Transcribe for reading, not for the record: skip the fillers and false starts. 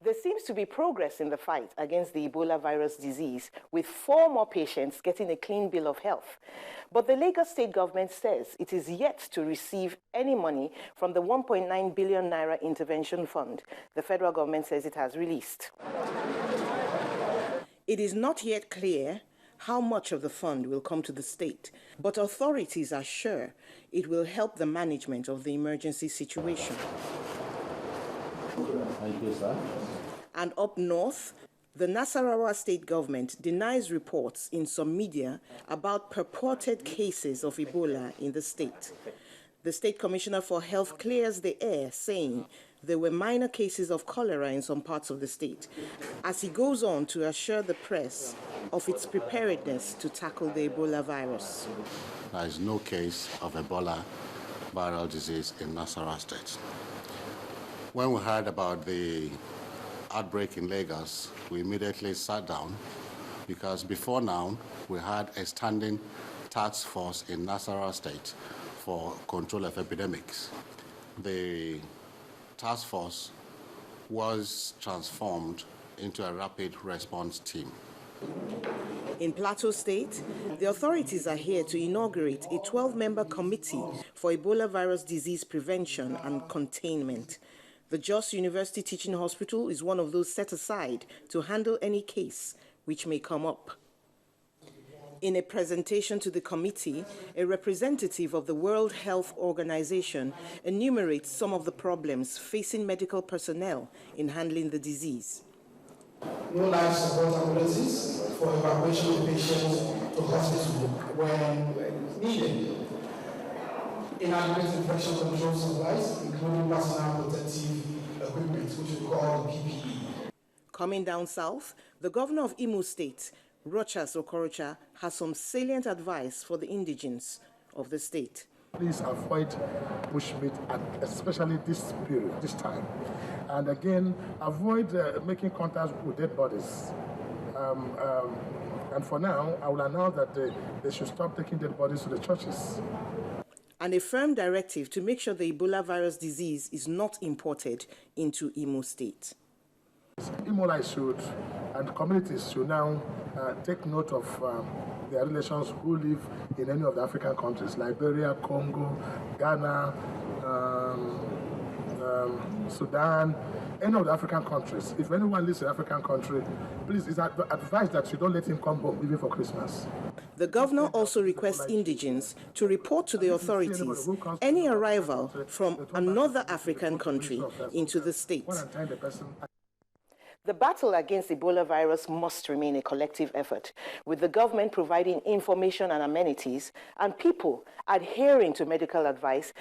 There seems to be progress in the fight against the Ebola virus disease, with 4 more patients getting a clean bill of health. But the Lagos state government says it is yet to receive any money from the 1.9 billion naira intervention fund the federal government says it has released. It is not yet clear how much of the fund will come to the state, but authorities are sure it will help the management of the emergency situation. Thank you, sir. And up north, the Nasarawa state government denies reports in some media about purported cases of Ebola in the state. The State Commissioner for Health clears the air, saying there were minor cases of cholera in some parts of the state, as he goes on to assure the press of its preparedness to tackle the Ebola virus. There is no case of Ebola viral disease in Nasarawa State. When we heard about the outbreak in Lagos, we immediately sat down because before now, we had a standing task force in Nasarawa State for control of epidemics. The task force was transformed into a rapid response team. In Plateau State, the authorities are here to inaugurate a 12-member committee for Ebola virus disease prevention and containment. The Jos University Teaching Hospital is one of those set aside to handle any case which may come up. In a presentation to the committee, a representative of the World Health Organization enumerates some of the problems facing medical personnel in handling the disease. No life support ambulances for evacuation of patients to hospital when needed. Inadequate infection control supplies, including personal protective equipment, which we call the PPE. Coming down south, the governor of Imo State, Rochas Okorocha, has some salient advice for the indigents of the state. Please avoid bushmeat, especially this period, this time. And again, avoid making contact with dead bodies. And for now, I will announce that they should stop taking dead bodies to the churches. And a firm directive to make sure the Ebola virus disease is not imported into Imo State. Imolites should, and communities should now take note of their relations who live in any of the African countries, Liberia, Congo, Ghana, Sudan, any of the African countries. If anyone lives in an African country, please, it's advised that you don't let him come home even for Christmas. The governor also requests indigents to report to the authorities any arrival from another African country into the state. The battle against Ebola virus must remain a collective effort, with the government providing information and amenities and people adhering to medical advice